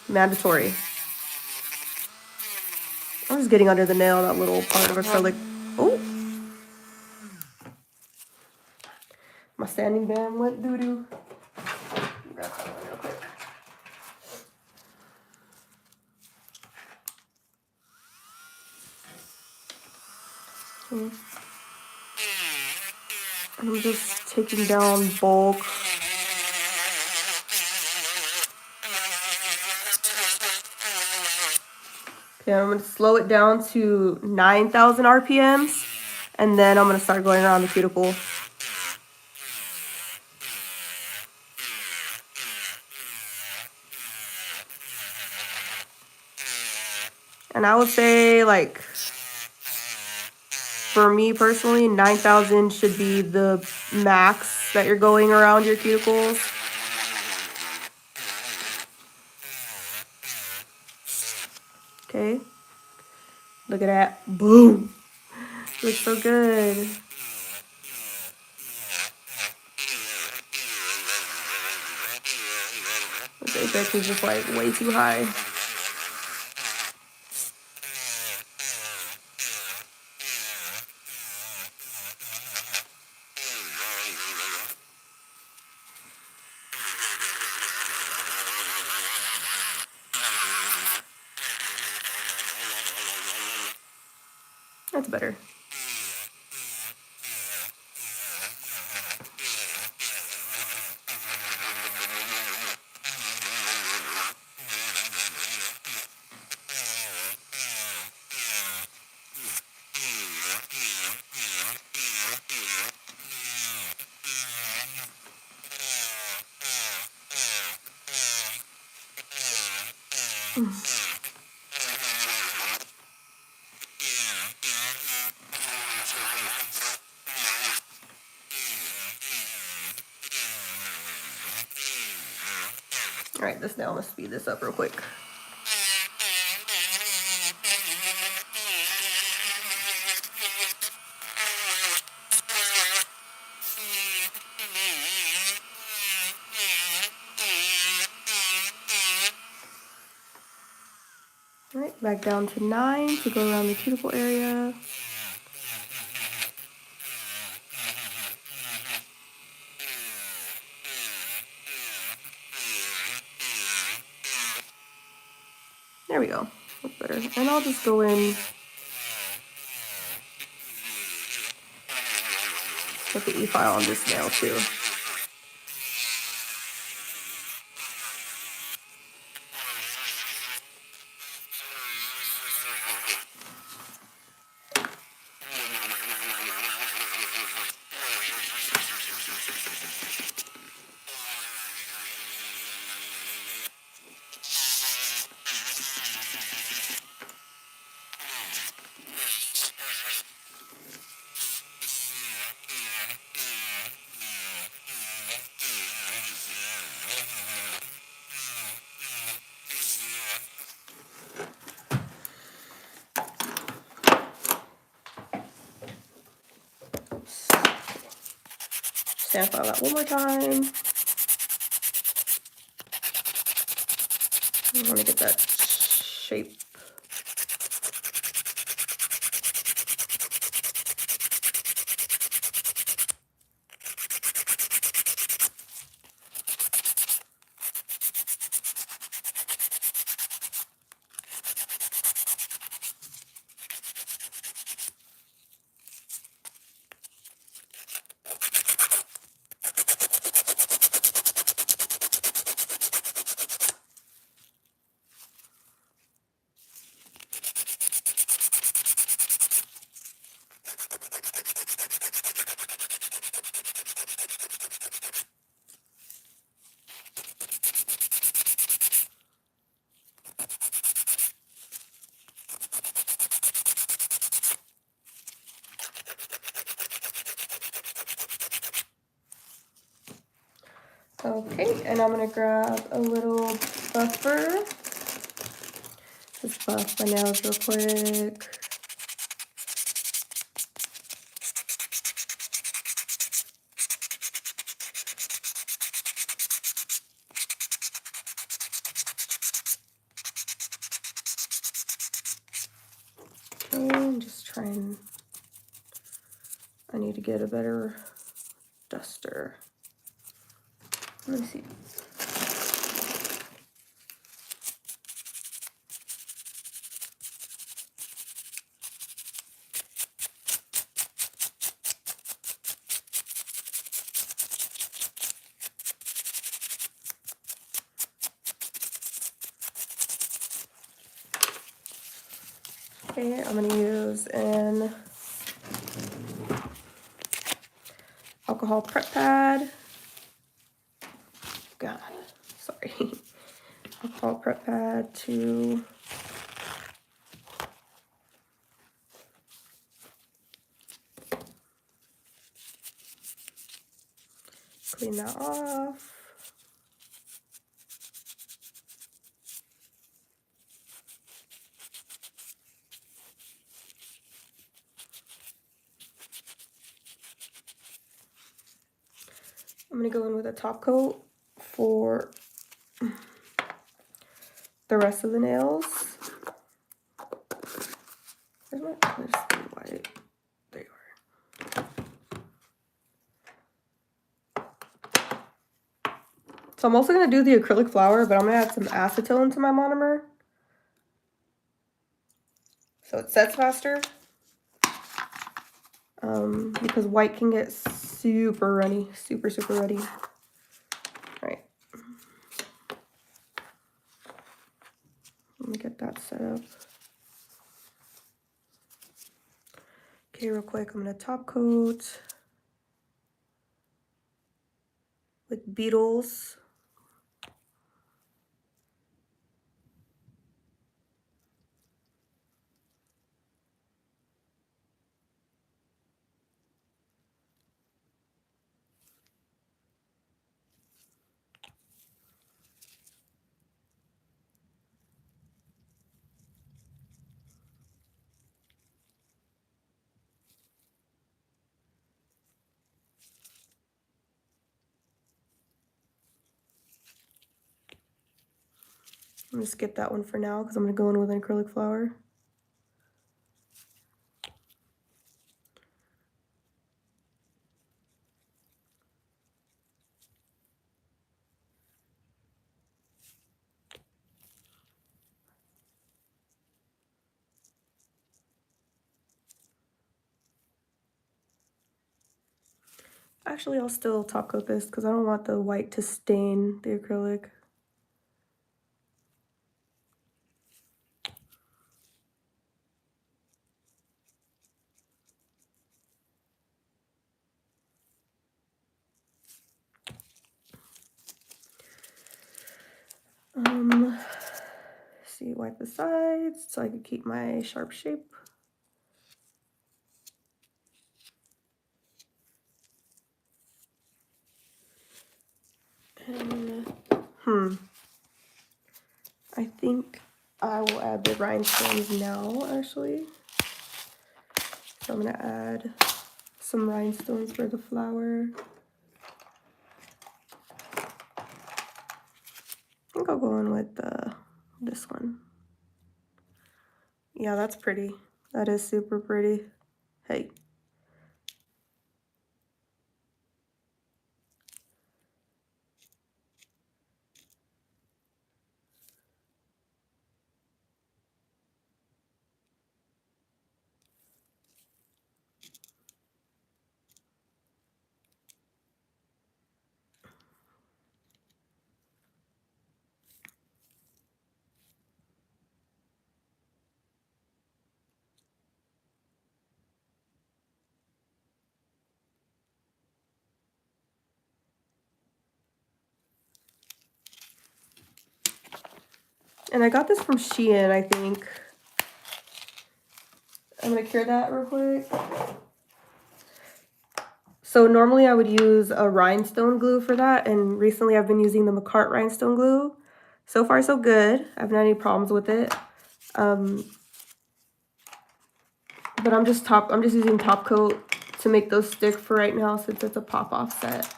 mandatory. I'm just getting under the nail, that little part of acrylic. Oh, my sanding band went doo-doo. Grab that one real quick. I'm just taking down bulk. Okay, I'm gonna slow it down to 9,000 RPMs, and then I'm gonna start going around the cuticle. And I would say, like, for me personally, 9,000 should be the max that you're going around your cuticles. Okay. Look at that. Boom. Looks so good. This apex is just like way too high. That's better. All right, this now I'm gonna speed this up real quick. All right, back down to 9 to go around the cuticle area. There we go. That's better. And I'll just go in with the e-file on this nail too. Sand file that one more time. I want to get that shape. Okay, and I'm gonna grab a little buffer. Just buff my nails real quick. And just trying, I need to get a better duster. Let me see. Okay, I'm gonna use an alcohol prep pad. God, sorry. Alcohol prep pad to clean that off. I'm gonna go in with a top coat for the rest of the nails. Where's the white? There you are. So I'm also gonna do the acrylic flower, but I'm gonna add some acetone to my monomer, so it sets faster. Because white can get super runny, super runny. All right. Let me get that set up. Okay, real quick, I'm gonna top coat with Beetles. I'm gonna skip that one for now because I'm gonna go in with an acrylic flower. Actually, I'll still top coat this because I don't want the white to stain the acrylic. See, wipe the sides so I can keep my sharp shape. And, I think I will add the rhinestones now, actually. So I'm gonna add some rhinestones for the flower. about going with this one. Yeah, that's pretty. That is super pretty. Hey. And I got this from Shein, I think. I'm gonna cure that real quick. So normally I would use a rhinestone glue for that, and recently I've been using the McCart rhinestone glue. So far so good. I haven't had any problems with it. But I'm just using top coat to make those stick for right now since it's a pop-off set.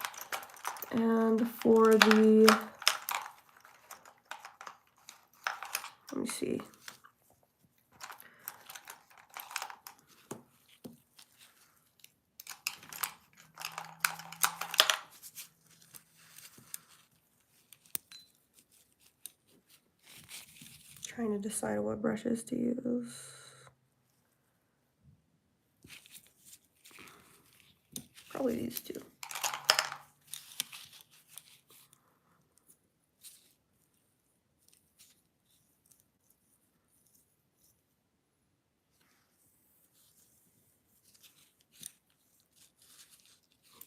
And for the, let me see. Trying to decide what brushes to use. Probably these two.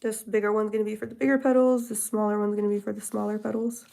This bigger one's gonna be for the bigger petals. This smaller one's gonna be for the smaller petals.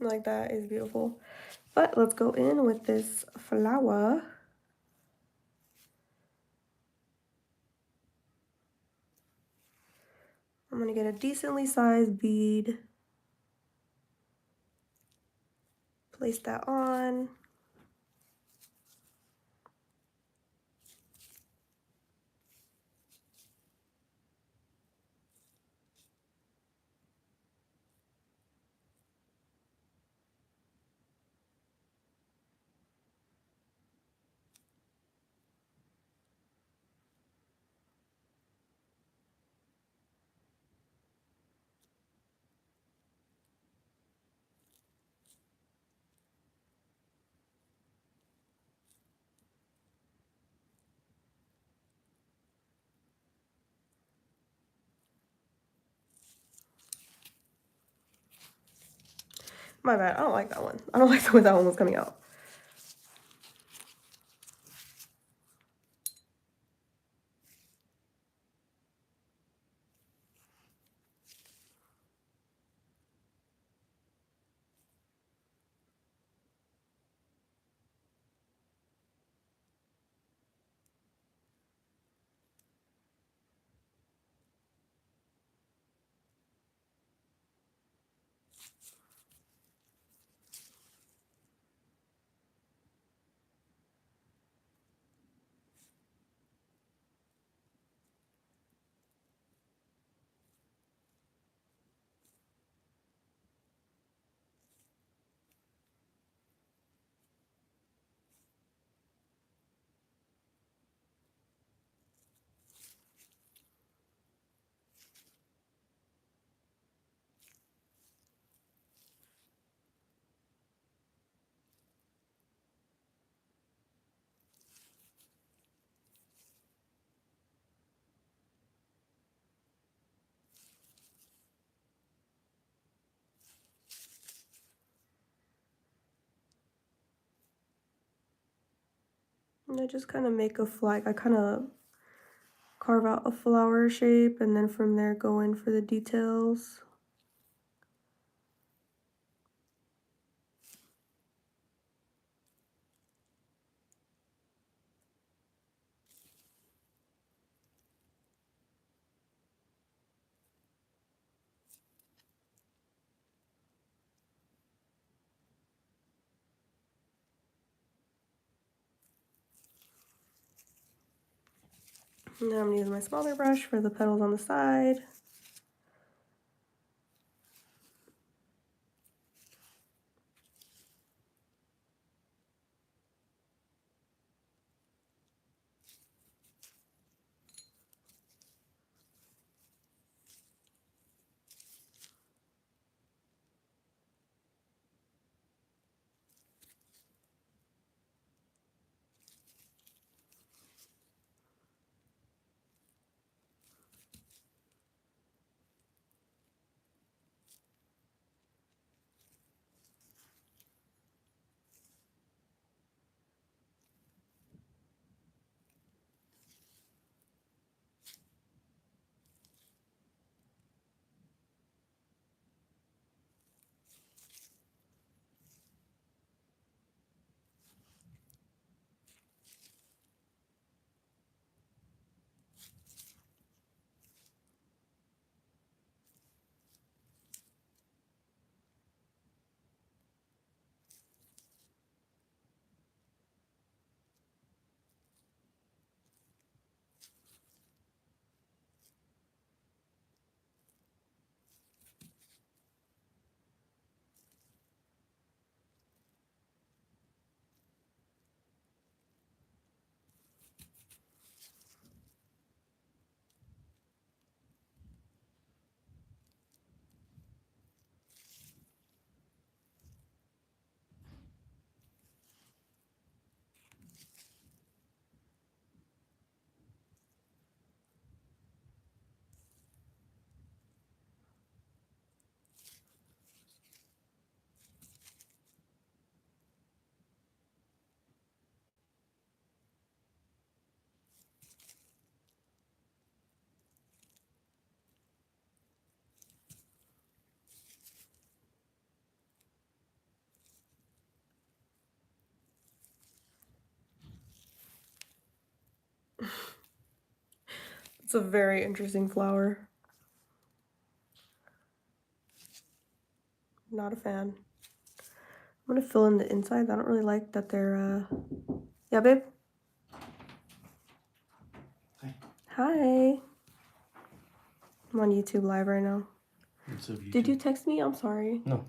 Like that is beautiful. But let's go in with this flower. I'm gonna get a decently sized bead. Place that on. My bad, I don't like that one. I don't like the way that one was coming out. And I just kind of make a flag. I kind of carve out a flower shape and then from there go in for the details. And then I'm gonna use my smaller brush for the petals on the side. It's a very interesting flower. Not a fan. I'm gonna fill in the inside. I don't really like that they're yeah, babe. Hi. Hi. I'm on YouTube live right now. What's up, YouTube? Did you text me? I'm sorry. No.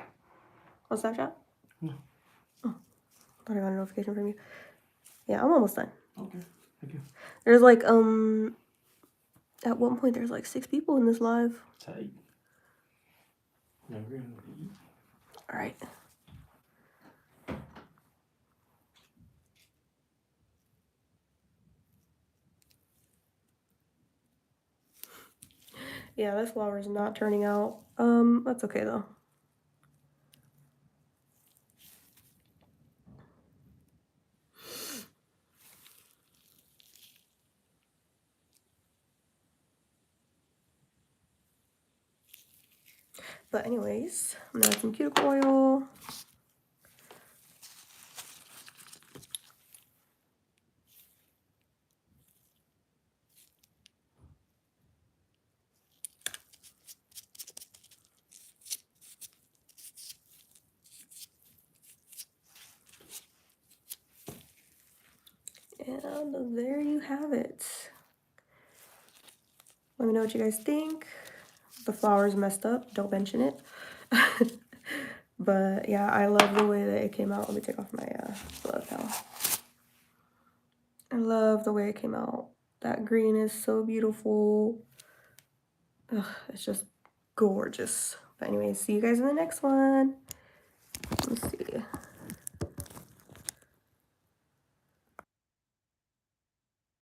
On Snapchat? No. Oh, thought I got a notification from you. Yeah, I'm almost done. Okay. Thank you. There's like at one point there's like 6 people in this live. Tight. Now we're gonna eat. All right. Yeah, this flower is not turning out. That's okay though. But anyways, I'm gonna add some cuticle oil. And there you have it. Let me know what you guys think. The flower's messed up, don't mention it. But yeah, I love the way that it came out. Let me take off my glove now. I love the way it came out. That green is so beautiful. Ugh, it's just gorgeous. But anyways, see you guys in the next one.